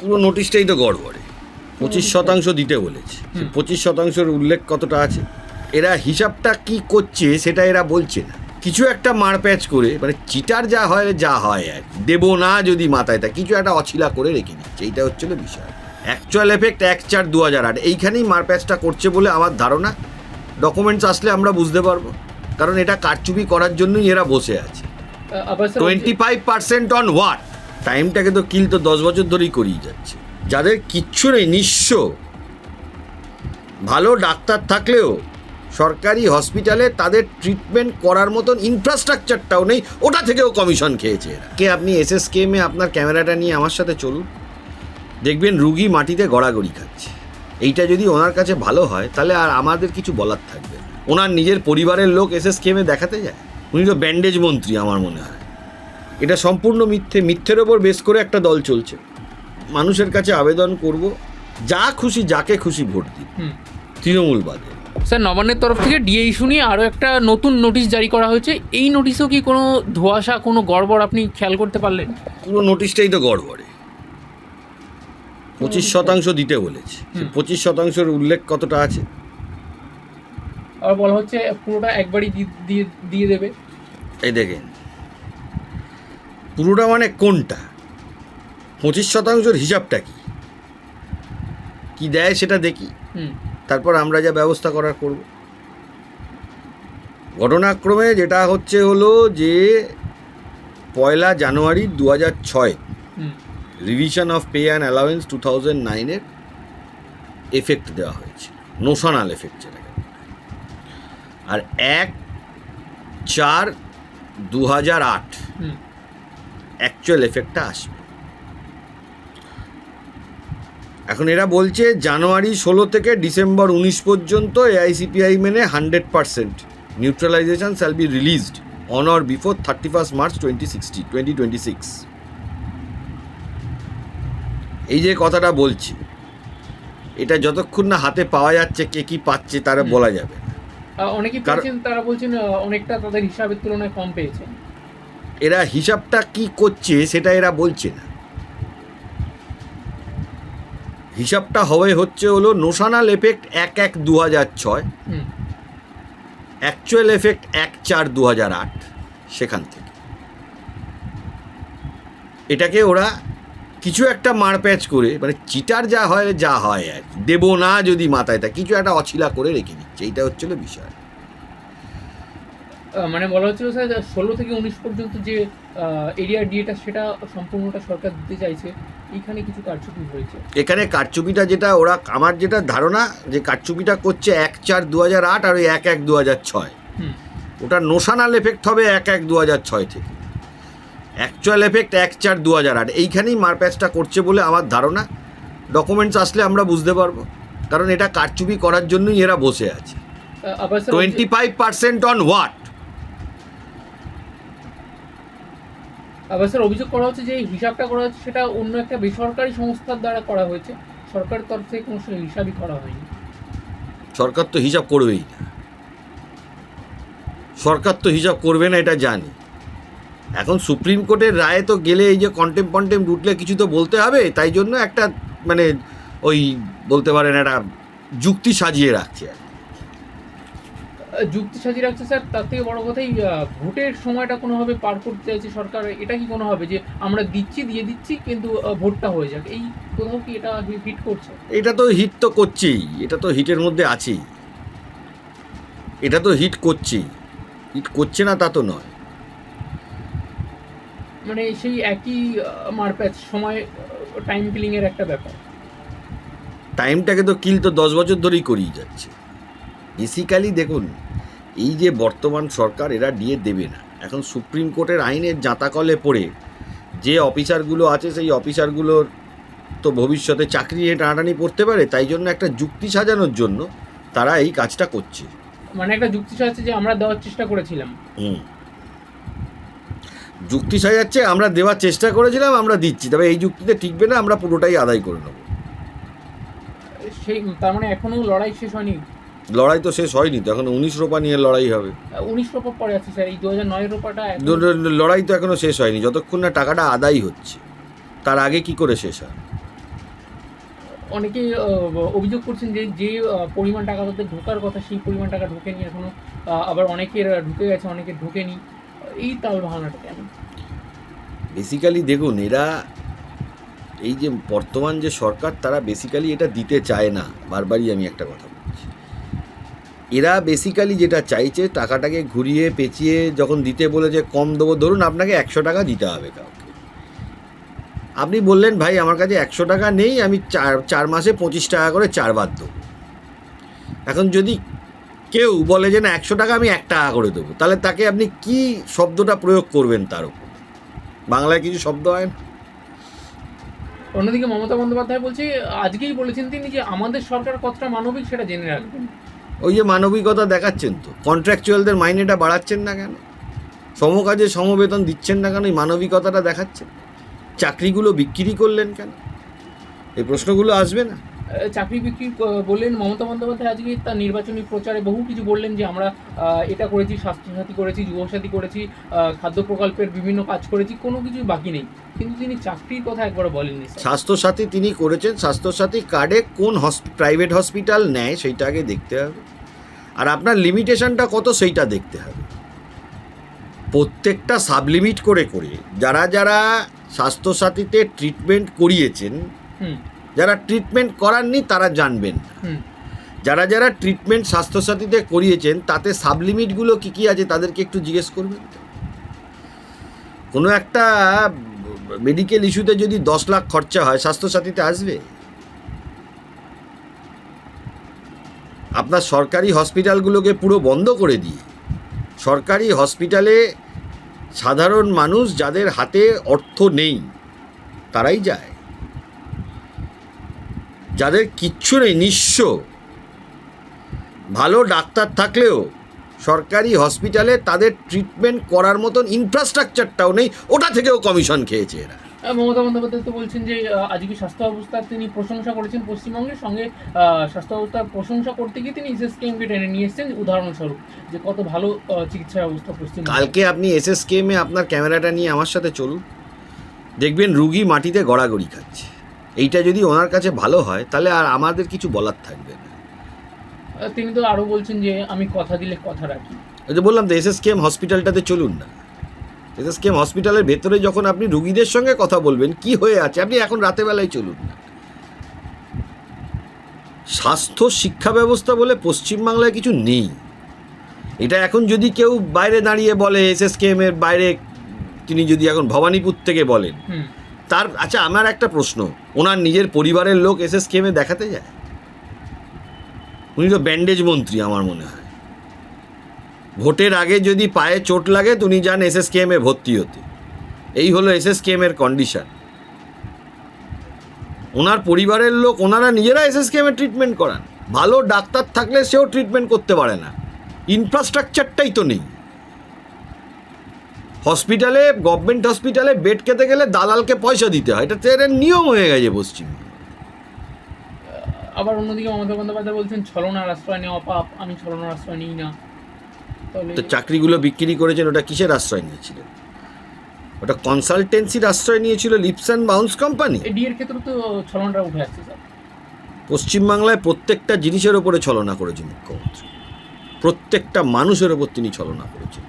পুরো নোটিশটাই তো গড়বড়ে। 25% দিতে বলেছে, 25%-র উল্লেখ কতটা আছে? এরা হিসাবটা কি করছে সেটা এরা বলছে না, কিছু একটা মারপ্যাচ করে, মানে চিটার যা হয় আর দেবো না যদি মাথায় থাকে কিছু একটা অছিলা করে রেখে দিচ্ছে। এইটা হচ্ছিল বিষয়। অ্যাকচুয়াল এফেক্ট 1/4/2008 এইখানেই মারপ্যাচটা করছে বলে আমার ধারণা। ডকুমেন্টস আসলে আমরা বুঝতে পারবো, কারণ এটা কারচুপি করার জন্যই এরা বসে আছে। 25% অন হোয়াট? টাইমটাকে তো কিল তো 10 বছর ধরেই করিয়ে যাচ্ছে। যাদের কিচ্ছু নেই, নিঃস্ব, ভালো ডাক্তার থাকলেও সরকারি হসপিটালে তাদের ট্রিটমেন্ট করার মতন ইনফ্রাস্ট্রাকচারটাও নেই, ওটা থেকেও কমিশন খেয়েছে এরা। কে আপনি SSKM-এ আপনার ক্যামেরাটা নিয়ে আমার সাথে চলুন, দেখবেন রুগী মাটিতে গড়াগড়ি খাচ্ছে। এইটা যদি ওনার কাছে ভালো হয় তাহলে আর আমাদের কিছু বলার থাকবে না। ওনার নিজের পরিবারের লোক SSKM-এ দেখাতে যায়? উনি তো ব্যান্ডেজ মন্ত্রী আমার মনে হয়। এটা সম্পূর্ণ মিথ্যের ওপর বেস করে একটা দল চলছে। মানুষের কাছে আবেদন করব, যা খুশি যাকে খুশি ভোট দিন, তৃণমূল বাদে। স্যার, নবান্নের তরফ থেকে ডিএ ইস্যু নিয়ে আরও একটা নতুন নোটিশ জারি করা হয়েছে। এই নোটিশেও কি কোনো ধোঁয়াশা, কোনো গড়বড় আপনি খেয়াল করতে পারলেন? পুরো নোটিশটাই তো গড়বড়ে। 25% দিতে বলেছে, 25%-র উল্লেখ কতটা আছে? আর বলা হচ্ছে পুরোটা একবারই দিয়ে দেবে। এই দেখেন, পুরোটা মানে কোনটা? 25%-র হিসাবটা কি দেয় সেটা দেখি, তারপর আমরা যা ব্যবস্থা করার করব। ঘটনাক্রমে যেটা হলো যে 1 January 2006 revision of pay and allowance 2009-এর এফেক্ট দেওয়া হয়েছে, নোশনাল এফেক্ট যেটাকে। আর 1/4/2008 অ্যাকচুয়াল এফেক্টটা আসবে। এখন এরা বলছে জানুয়ারি 16 থেকে ডিসেম্বর 19 পর্যন্ত AICPI মেনে 100% neutralisation shall be released on or before 31 March 2026। এই যে কথাটা বলছি, এটা যতক্ষণ না হাতে পাওয়া যাচ্ছে কে কি পাচ্ছে তারা বলা যাবে না। অনেকেই তারা বলছেন অনেকটা তাদের হিসাবের তুলনায় কম পেয়েছেন। এরা হিসাবটা কি করছে সেটা এরা বলছে না। হিসাবটা হলো নোশনাল এফেক্ট 1/1/2006, অ্যাকচুয়াল এফেক্ট 1/4/2008, সেখান থেকে এটাকে ওরা কিছু একটা মারপ্যাচ করে, মানে চিটার যা হয় আর দেবো না যদি মাথায় থাকে কিছু একটা অছিলা করে রেখে দিচ্ছে। এইটা হচ্ছিল বিষয়। মানে বলা হচ্ছিল স্যার 16 থেকে 19 পর্যন্ত যে এরিয়া ডিএটা সেটা সম্পূর্ণটা সরকার দিতে চাইছে, এইখানে কিছু কারচুপি হয়েছে। এখানে কারচুপিটা যেটা ওরা, আমার যেটা ধারণা যে কারচুপিটা করছে 1/4/2008 আর ওই 1/1/2006, ওটা নোশনাল এফেক্ট হবে 1/1/2006 থেকে। অ্যাকচুয়াল এফেক্ট 1/4/2008 এইখানেই মারপ্যাচটা করছে বলে আমার ধারণা। ডকুমেন্টস আসলে আমরা বুঝতে পারবো, কারণ এটা কারচুপি করার জন্যই এরা বসে আছে। 25% অন হোয়াট? আবার স্যার অভিযোগ করা হচ্ছে যে হিসাবটা করা হচ্ছে সেটা অন্য একটা বেসরকারি সংস্থার দ্বারা করা হয়েছে, সরকারের তরফ থেকে কোনো হিসাবই করা হয়নি। সরকার তো হিসাব করবেই না, সরকার তো হিসাব করবে না এটা জানি। এখন সুপ্রিম কোর্টের রায়ে তো গেলে এই যে কন্টেম্প উঠলে কিছু তো বলতে হবে, তাই জন্য একটা মানে ওই বলতে পারেন একটা যুক্তি সাজিয়ে রাখছে। যুক্তি সাজিয়ে রাখছে স্যার, তার থেকে বড় কথাই ভোটের সময়টা কোনোভাবে পার করতে চাইছে সরকার। এটা কি কোনো হবে যে আমরা দিয়ে দিচ্ছি কিন্তু ভোটটা হয়ে যাক, এই কোথাও কি এটা হিট করছে? এটা তো হিট তো করছেই, এটা তো হিটের মধ্যে আছেই, এটা তো হিট করছেই, হিট করছে না তা তো নয়। মানে সেই একই মারপ্যাচ সময় টাইম কিলিংয়ের একটা ব্যাপার। টাইমটাকে তো কিল তো 10 বছর ধরেই করিয়ে যাচ্ছে। বেসিক্যালি দেখুন, এই যে বর্তমান সরকার এরা ডিএ দেবে না, এখন সুপ্রিম কোর্টের আইনের জাঁতাকলে পড়ে যে অফিসারগুলো আছে সেই অফিসারগুলোর তো ভবিষ্যতে চাকরি নিয়ে টানাটানি পড়তে পারে, তাই জন্য একটা যুক্তি সাজানোর জন্য তারা এই কাজটা করছে। মানে একটা যুক্তি সাজাচ্ছে যে আমরা দেওয়ার চেষ্টা করেছিলাম। যুক্তি সাজাচ্ছে আমরা দেওয়ার চেষ্টা করেছিলাম, আমরা দিচ্ছি, তবে এই যুক্তিতে টিকবে না, আমরা পুরোটাই আদায় করে নেব। সেই তার মানে এখনো লড়াই শেষ হয়নি? লড়াই তো শেষ হয়নি তো, এখন 19 রোপা নিয়ে লড়াই হবে। 19 রোপা পরে আছে স্যার, এই 2009 রোপাটা লড়াই তো এখনো শেষ হয়নি, যতক্ষণ না টাকাটা আদায় হচ্ছে, তার আগে কি করে শেষ হয়? অনেকে অভিযোগ করছেন যে যে পরিমাণ টাকা তাদের ঢোকার কথা সেই পরিমাণ টাকা ঢোকেনি এখনো, আবার অনেকের ঢুকে গেছে, অনেকের ঢোকেনি। এই তাল বাহানাটা কেন? বেসিক্যালি দেখুন, এরা এই যে বর্তমান যে সরকার, তারা বেসিক্যালি এটা দিতে চায় না। বারবারই আমি একটা কথা বলছি, এরা বেসিক্যালি যেটা চাইছে, টাকাটাকে ঘুরিয়ে পেঁচিয়ে যখন দিতে বলেছে কম দেবো, ধরুন আপনাকে 100 টাকা দিতে হবে কাউকে, আপনি বললেন ভাই আমার কাছে 100 টাকা নেই, আমি চার মাসে 25 টাকা করে 4 বার দেবো। এখন যদি কেউ বলে যে না 100 টাকা আমি 1 টাকা করে দেবো, তাহলে তাকে আপনি কি শব্দটা প্রয়োগ করবেন তার উপর? বাংলায় কিছু শব্দ হয় না। অন্যদিকে মমতা বন্দ্যোপাধ্যায় বলছে, আজকেই বলেছেন তিনি, যে আমাদের সরকার কতটা মানবিক সেটা জেনে রাখবেন। ওই যে মানবিকতা দেখাচ্ছেন, তো কন্ট্রাকচুয়ালদের মাইনেটা বাড়াচ্ছেন না কেন? সমকাজে সমবেতন দিচ্ছেন না কেন? এই মানবিকতাটা দেখাচ্ছেন। চাকরিগুলো বিক্রি করলেন কেন? এই প্রশ্নগুলো আসবে না? চাকরি বিক্রি বললেন মমতা বন্দ্যোপাধ্যায় আজকে তার নির্বাচনী প্রচারে বহু কিছু বললেন, যে আমরা এটা করেছি, স্বাস্থ্যসাথী করেছি, যুবসাথী করেছি, খাদ্য প্রকল্পের বিভিন্ন কাজ করেছি, কোনো কিছুই বাকি নেই। কিন্তু তিনি চাকরির কথা একবার বলেননি স্যার। স্বাস্থ্যসাথী তিনি করেছেন, স্বাস্থ্যসাথী কার্ডে কোন প্রাইভেট হসপিটাল নেয় সেইটা আগে দেখতে হবে, আর আপনার লিমিটেশনটা কত সেইটা দেখতে হবে। প্রত্যেকটা সাবলিমিট করে করে যারা যারা স্বাস্থ্যসাথীতে ট্রিটমেন্ট করিয়েছেন, হুম যারা ট্রিটমেন্ট করাননি তারা জানবেন না। হুম যারা যারা ট্রিটমেন্ট স্বাস্থ্যসাথীতে করিয়েছেন তাতে সাবলিমিটগুলো কী কী আছে তাদেরকে একটু জিজ্ঞেস করবেন। কোনো একটা মেডিকেল ইস্যুতে যদি 10 লাখ খরচা হয়, স্বাস্থ্যসাথীতে আসবে? আপনার সরকারি হসপিটালগুলোকে পুরো বন্ধ করে দিয়ে সরকারি হসপিটালে সাধারণ মানুষ যাদের হাতে অর্থ নেই তারাই যায়, যাদের কিচ্ছু নেই, নিঃস্ব, ভালো ডাক্তার থাকলেও সরকারি হসপিটালে তাদের ট্রিটমেন্ট করার মতন ইনফ্রাস্ট্রাকচারটাও নেই, ওটা থেকেও কমিশন খেয়েছে এরা। মমতা বন্দ্যোপাধ্যায় তো বলছেন যে আজকে স্বাস্থ্য ব্যবস্থার তিনি প্রশংসা করেছেন পশ্চিমবঙ্গের সঙ্গে, স্বাস্থ্য ব্যবস্থার প্রশংসা করতে গিয়ে তিনি এসএসকেএমকে টেনে নিয়ে এসেছেন উদাহরণস্বরূপ, যে কত ভালো চিকিৎসা ব্যবস্থা পশ্চিমবঙ্গে। কালকে আপনি এসএসকেএমে আপনার ক্যামেরাটা নিয়ে আমার সাথে চলুন, দেখবেন রুগী মাটিতে গড়াগড়ি খাচ্ছে। এইটা যদি ওনার কাছে ভালো হয় তাহলে আর আমাদের কিছু বলার থাকবে না। তিনি তো আরও বলছেন যে আমি কথা দিলে কথা রাখি। ওই যে বললাম তো, এসএসকেএম হসপিটালটাতে চলুন না। এসএসকেএম হসপিটালের ভেতরে যখন আপনি রুগীদের সঙ্গে কথা বলবেন কি হয়ে আছে, আপনি এখন রাতেবেলায় চলুন না। স্বাস্থ্য শিক্ষা ব্যবস্থা বলে পশ্চিমবাংলায় কিছু নেই। এটা এখন যদি কেউ বাইরে দাঁড়িয়ে বলে, এসএসকেএম এর বাইরে তিনি যদি এখন ভবানীপুর থেকে বলেন, তার আচ্ছা আমার একটা প্রশ্ন, ওনার নিজের পরিবারের লোক এসএসকেএমে দেখাতে যায়? উনি তো ব্যান্ডেজ মন্ত্রী আমার মনে হয়। ভোটের আগে যদি পায়ে চোট লাগে তিনি যান এসএসকেএমে ভর্তি হতে। এই হলো এসএসকেএমের কন্ডিশন। ওনার পরিবারের লোক ওনারা নিজেরা এসএসকেএমে ট্রিটমেন্ট করান। ভালো ডাক্তার থাকলে সেও ট্রিটমেন্ট করতে পারে না, ইনফ্রাস্ট্রাকচারটাই তো নেই। হসপিটালে, গভর্নমেন্ট হসপিটালে বেড খেতে গেলে দালালকে পয়সা দিতে হয়, এটা এর নিয়ম হয়ে গেছে পশ্চিমবঙ্গে। আবার অন্যদিকে মমতা বন্দ্যোপাধ্যায় বলছেন ছলনার আশ্রয় নেওয়া পাপ, আমি ছলনার আশ্রয় নিই না। তো চাকরিগুলো বিক্রি করেছেন, ওটা কিসের আশ্রয় নিয়েছিলেন? ওটা কনসালটেন্সির আশ্রয় নিয়েছিল, লিপস অ্যান্ড বাউন্স কোম্পানি। ডিএর ক্ষেত্রে তো ছলনাটা উঠে আসছে স্যার। পশ্চিমবাংলায় প্রত্যেকটা জিনিসের ওপরে ছলনা করেছেন মুখ্যমন্ত্রী, প্রত্যেকটা মানুষের ওপর তিনি ছলনা করেছেন।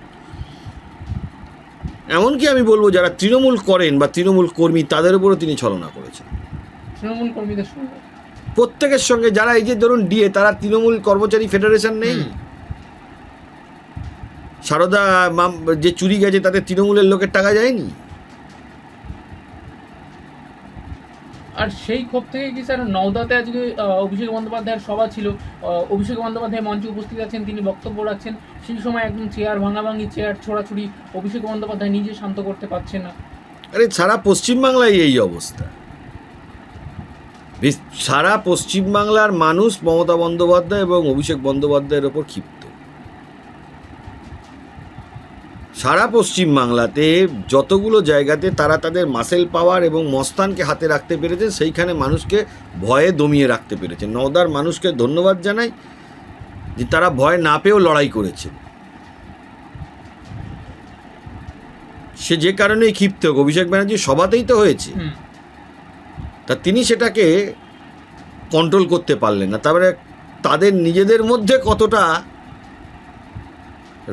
এমনকি আমি বলবো যারা তৃণমূল করেন বা তৃণমূল কর্মী তাদের উপরও তিনি ছলনা করেছেন। তৃণমূল কর্মীদের সঙ্গে, প্রত্যেকের সঙ্গে, যারা এই যে ধরুন ডিএ, তারা তৃণমূল কর্মচারী ফেডারেশন নেই? সারদা যে চুরি গেছে তাতে তৃণমূলের লোকের টাকা যায়নি? আর সেই ক্ষোভ থেকে কি স্যার নওদাতে আজকে অভিষেক বন্দ্যোপাধ্যায়ের সভা ছিল, অভিষেক বন্দ্যোপাধ্যায় মঞ্চে উপস্থিত আছেন, তিনি বক্তব্য রাখছেন, সেই সময় একদম চেয়ার ভাঙাভাঙি, চেয়ার ছোড়াছুড়ি, অভিষেক বন্দ্যোপাধ্যায় নিজে শান্ত করতে পারছেন না। আরে সারা পশ্চিমবাংলায় এই অবস্থা। সারা পশ্চিমবাংলার মানুষ মমতা বন্দ্যোপাধ্যায় এবং অভিষেক বন্দ্যোপাধ্যায়ের ওপর ক্ষিপ্ত। সারা পশ্চিমবাংলাতে যতগুলো জায়গাতে তারা তাদের মাসেল পাওয়ার এবং মস্তানকে হাতে রাখতে পেরেছেন, সেইখানে মানুষকে ভয়ে দমিয়ে রাখতে পেরেছেন। নওদার মানুষকে ধন্যবাদ জানাই যে তারা ভয় না পেয়েও লড়াই করেছে। সে যে কারণেই ক্ষিপ্ত হোক, অভিষেক ব্যানার্জি সভাতেই তো হয়েছে, তা তিনি সেটাকে কন্ট্রোল করতে পারলেন না, তারপরে তাদের নিজেদের মধ্যে কতটা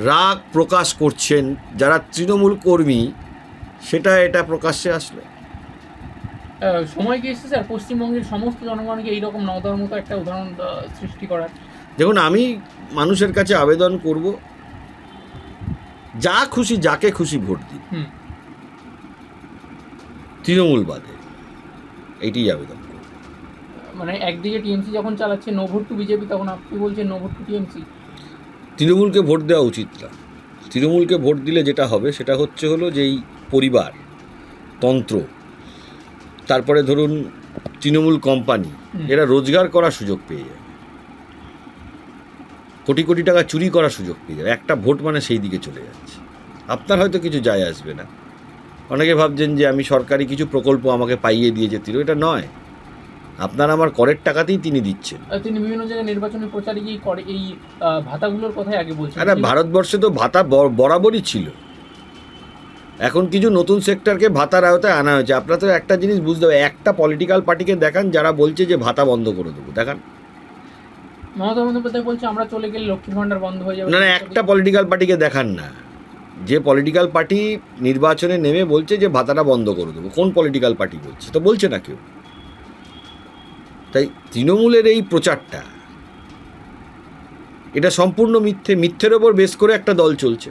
রাগ প্রকাশ করছেন যারা তৃণমূল কর্মী, সেটা এটা প্রকাশ্যে আসলো। সময় কি এসেছে স্যার পশ্চিমবঙ্গের সমস্ত জনগণকে এইরকম নওদার মতো একটা উদাহরণ সৃষ্টি করার? দেখুন, আমি মানুষের কাছে আবেদন করব, যা খুশি যাকে খুশি ভোট দিন, হুম। তৃণমূল বাদে, এইটাই আবেদন করব। মানে একদিকে টিএমসি যখন চালাচ্ছে নো ভোট টু বিজেপি, তখন আপনি বলছেন নো ভোট টু টিএমসি। তৃণমূলকে ভোট দেওয়া উচিত না। তৃণমূলকে ভোট দিলে যেটা হবে সেটা হলো যে এই পরিবার তন্ত্র, তারপরে ধরুন তৃণমূল কোম্পানি, এরা রোজগার করার সুযোগ পেয়ে যাবে, কোটি কোটি টাকা চুরি করার সুযোগ পেয়ে যাবে। একটা ভোট মানে সেই দিকে চলে যাচ্ছে। আপনার হয়তো কিছু যায় আসবে না, অনেকে ভাবছেন যে আমি সরকারি কিছু প্রকল্প আমাকে পাইয়ে দিয়েছে এটা নয়, আপনার আমার করের টাকাতেই তিনি দিচ্ছেন। তিনি বিভিন্ন জায়গায় নির্বাচনী প্রচারে গিয়ে করে এই ভাতাগুলোর কথাই আগে বলছেন। আরে ভারতবর্ষে তো ভাতা বরাবরই ছিল, এখন কিছু নতুন সেক্টরকে ভাতার আওতায় আনা হয়েছে। আপনারা তো একটা জিনিস বুঝতে হবে, একটা পলিটিক্যাল পার্টিকে দেখান যারা বলছে যে ভাতা বন্ধ করে দেবো, দেখান। মমতা বন্দ্যোপাধ্যায় বলছে আমরা চলে গেলে লক্ষ্মীর ভান্ডার বন্ধ হয়ে যাবে। না, একটা পলিটিক্যাল পার্টিকে দেখান না, যে পলিটিক্যাল পার্টি নির্বাচনে নেমে বলছে যে ভাতাটা বন্ধ করে দেবো। কোন পলিটিক্যাল পার্টি বলছে? তো বলছে না কেউ। তাই তৃণমূলের এই প্রচারটা, এটা সম্পূর্ণ মিথ্যের ওপর বেস করে একটা দল চলছে।